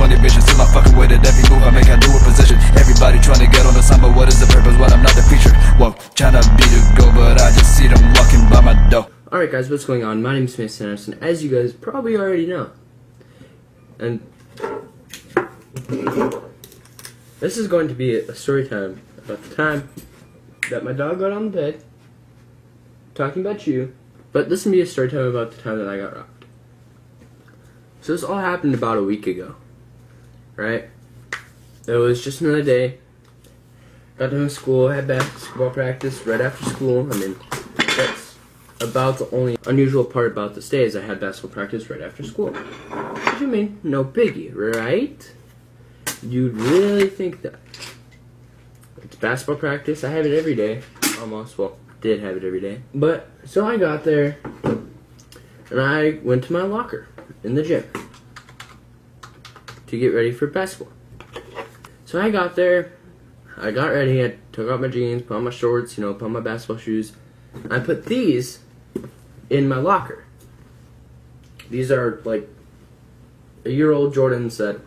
20 vision. See my fucking way that every move I make, I do a position. Everybody trying to get on the sign, but what is the purpose when I'm not the feature? Whoa, trying to be the go, but I just see them walking by my door. Alright guys, what's going on? My name is Mason Anderson, as you guys probably already know. And this is going to be a story time about the time that my dog got on the bed, talking about you, but this is going to be a story time about the time that I got robbed. So this all happened about a week ago, right? It was just another day. Got done with school, had basketball practice right after school. I mean, that's about the only unusual part about this day is I had basketball practice right after school. What do you mean? No biggie, right? You'd really think that. It's basketball practice. I have it every day. Almost. Well, did have it every day. But, so I got there, and I went to my locker in the gym to get ready for basketball. So I got there, I got ready, I took off my jeans, put on my shorts, put on my basketball shoes. I put these in my locker. These are like a year-old Jordans that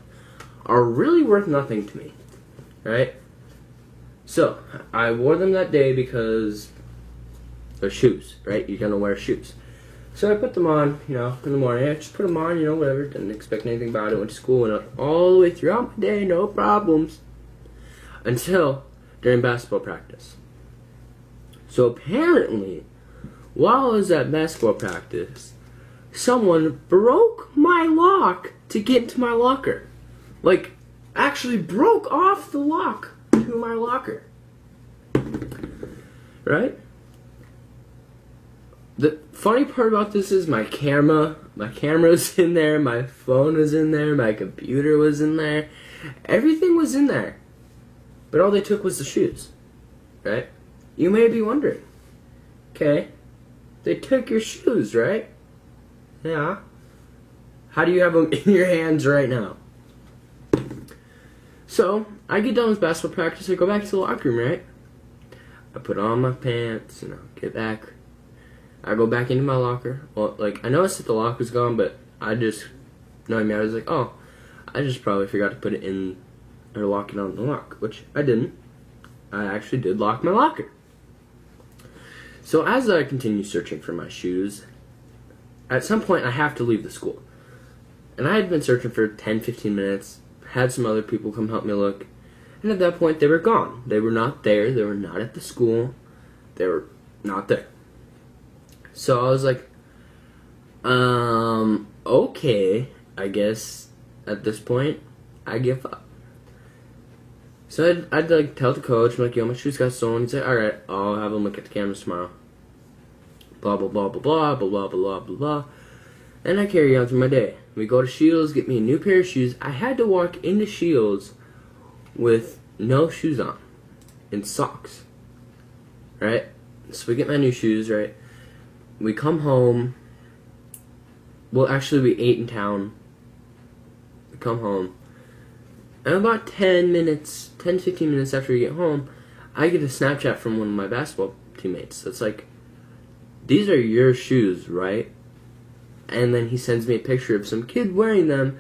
are really worth nothing to me, right? So, I wore them that day because they're shoes, right? You're gonna wear shoes. So I put them on, in the morning. I just put them on, whatever. Didn't expect anything about it. Went to school, went all the way throughout my day, no problems. Until during basketball practice. So apparently, while I was at basketball practice, someone broke my lock to get into my locker. Like, actually broke off the lock to my locker. Right? The funny part about this is my camera was in there, my phone was in there, my computer was in there, everything was in there. But all they took was the shoes, right? You may be wondering, okay, they took your shoes, right? Yeah. How do you have them in your hands right now? So, I get done with basketball practice, I go back to the locker room, right? I put on my pants, get back. I go back into my locker. Well, I noticed that the lock was gone, but I just, knowing me, I was like, oh, I just probably forgot to put it in, or lock it on the lock, which I didn't. I actually did lock my locker. So as I continue searching for my shoes, at some point I have to leave the school. And I had been searching for 10-15 minutes, had some other people come help me look, and at that point they were gone. They were not there, they were not at the school, they were not there. So I was like, okay, I guess at this point, I give up. So I'd tell the coach, I'm like, yo, my shoes got stolen. He'd say, alright, I'll have him look at the cameras tomorrow. Blah, blah, blah, blah, blah, blah, blah, blah, blah, blah. And I carry on through my day. We go to Shields, get me a new pair of shoes. I had to walk into Shields with no shoes on, and socks. Right? So we get my new shoes, right? We come home. Well, actually, we ate in town. We come home. And about 10-15 minutes after we get home, I get a Snapchat from one of my basketball teammates. That's like, these are your shoes, right? And then he sends me a picture of some kid wearing them,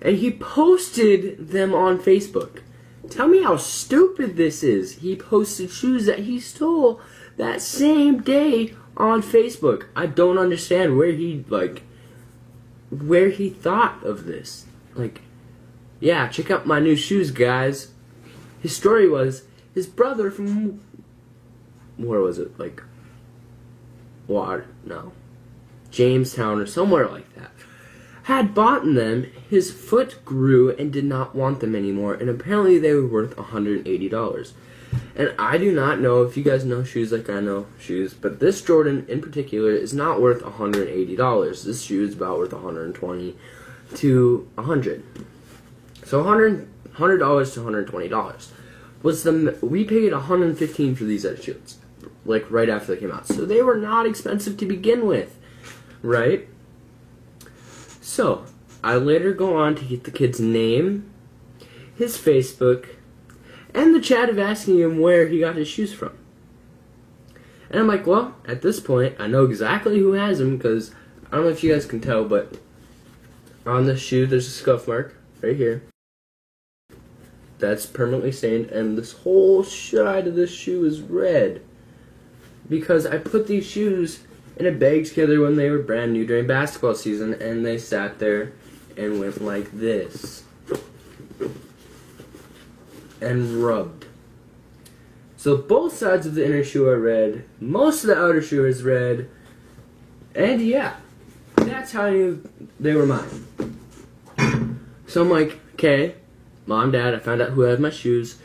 and he posted them on Facebook. Tell me how stupid this is. He posted shoes that he stole that same day on Facebook. I don't understand where he thought of this. Yeah, check out my new shoes, guys. His story was his brother from, where was it? Jamestown or somewhere like that, had bought them. His foot grew and did not want them anymore, and apparently they were worth $180. And I do not know if you guys know shoes like I know shoes, but this Jordan in particular is not worth $180. This shoe is about worth $120 to $100. So $100 to $120 we paid $115 for these at Shields, right after they came out. So they were not expensive to begin with, right? So I later go on to get the kid's name, his Facebook, and the chat of asking him where he got his shoes from. And I'm like, well, at this point, I know exactly who has them, because I don't know if you guys can tell, but on this shoe, there's a scuff mark. right here. That's permanently stained, and this whole side of this shoe is red. Because I put these shoes in a bag together when they were brand new during basketball season, and they sat there and went like this. And rubbed. So both sides of the inner shoe are red, most of the outer shoe is red, and yeah, that's how I knew they were mine. So I'm like, okay, Mom, Dad, I found out who had my shoes,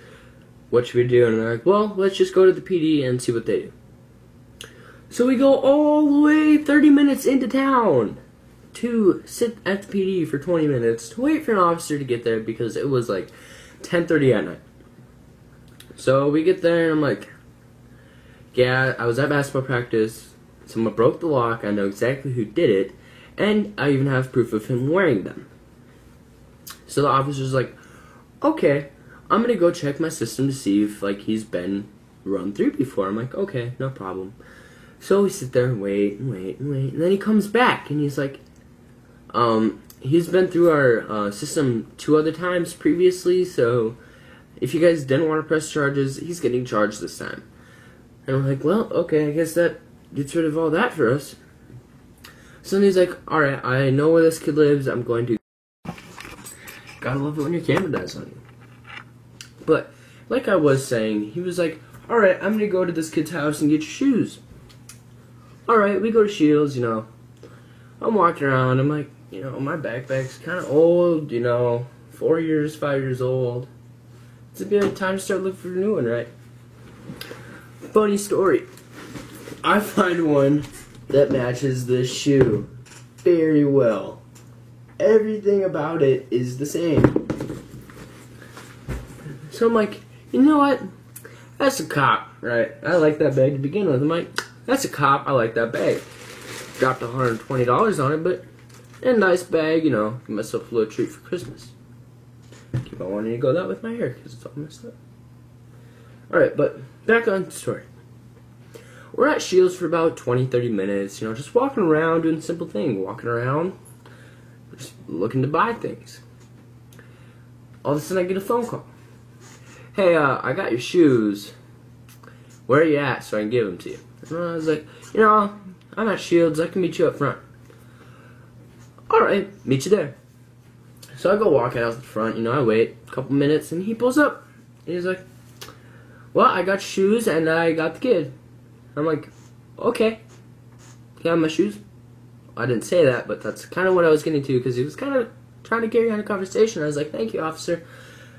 what should we do? And they're like, well, let's just go to the PD and see what they do. So we go all the way 30 minutes into town to sit at the PD for 20 minutes to wait for an officer to get there because it was like 10:30 at night. So we get there and I'm like, yeah, I was at basketball practice, someone broke the lock, I know exactly who did it, and I even have proof of him wearing them. So the officer's like, okay, I'm gonna go check my system to see if like he's been run through before. I'm like, okay, no problem. So we sit there and wait, and then he comes back and he's like, he's been through our system 2 other times previously, so if you guys didn't want to press charges, he's getting charged this time. And I'm like, well, okay, I guess that gets rid of all that for us. So then he's like, alright, I know where this kid lives, I'm going to... Gotta love it when your camera dies on you. But, like I was saying, he was like, alright, I'm gonna go to this kid's house and get your shoes. Alright, we go to Shields, you know. I'm walking around, I'm like, you know, my backpack's kind of old, you know, 4 years, 5 years old. It's a good time to start looking for a new one, right? Funny story. I find one that matches this shoe very well. Everything about it is the same. So I'm like, you know what? That's a cop, right? I like that bag to begin with. I'm like, that's a cop, I like that bag. Dropped $120 on it, but a nice bag, you know, give myself a little treat for Christmas. Keep on wanting to go that with my hair because it's all messed up. Alright, but back on the story. We're at Shields for about 20-30 minutes, you know, just walking around doing simple things. Walking around, just looking to buy things. All of a sudden I get a phone call. Hey, I got your shoes. Where are you at so I can give them to you? And I was like, you know, I'm at Shields, I can meet you up front. Alright, meet you there. So I go walking out the front, you know, I wait a couple minutes, and he pulls up. And he's like, well, I got shoes, and I got the kid. I'm like, okay. You have my shoes? I didn't say that, but that's kind of what I was getting to, because he was kind of trying to carry on a conversation. I was like, thank you, officer.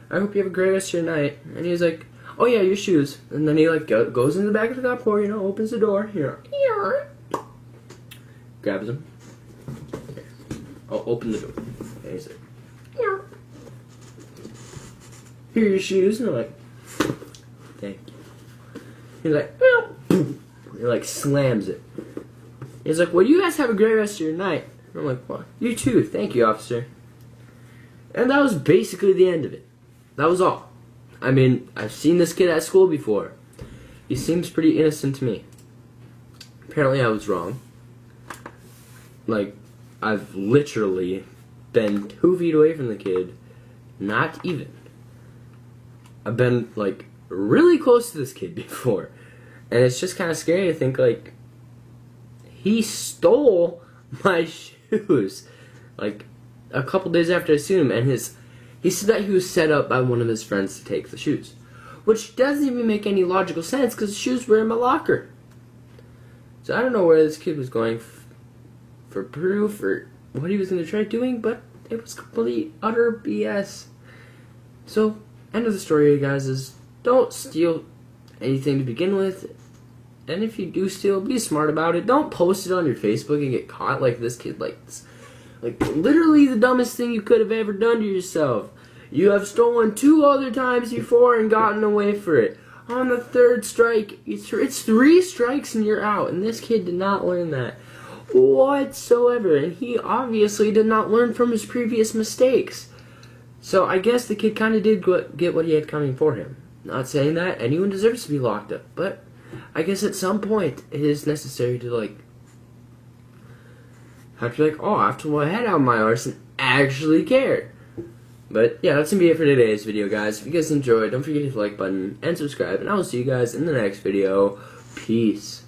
I hope you have a great rest of your night. And he was like, oh yeah, your shoes. And then he like goes in the back of the car door, you know, opens the door, you know, grabs him. I'll open the door. And he's like, here are your shoes. And I'm like, thank you. He's like, he like slams it. He's like, well, you guys have a great rest of your night. And I'm like, well, you too. Thank you, officer. And that was basically the end of it. That was all. I mean, I've seen this kid at school before. He seems pretty innocent to me. Apparently I was wrong. Like, I've literally been 2 feet away from the kid. Not even. I've been, like, really close to this kid before. And it's just kind of scary to think, like, he stole my shoes. Like, a couple days after I seen him, and he said that he was set up by one of his friends to take the shoes. Which doesn't even make any logical sense, because the shoes were in my locker. So I don't know where this kid was going for proof, or what he was going to try doing, but it was complete, utter BS. So, end of the story, guys, is don't steal anything to begin with. And if you do steal, be smart about it. Don't post it on your Facebook and get caught like this kid. Like literally the dumbest thing you could have ever done to yourself. You have stolen 2 other times before and gotten away for it. On the 3rd strike, it's 3 strikes and you're out. And this kid did not learn that whatsoever. And he obviously did not learn from his previous mistakes. So I guess the kid kind of did get what he had coming for him. Not saying that anyone deserves to be locked up, but I guess at some point it is necessary to, like, have to be like, oh, I have to pull my head out of my arse and actually care. But yeah, that's gonna be it for today's video, guys. If you guys enjoyed, don't forget to hit the like button and subscribe, and I will see you guys in the next video. Peace.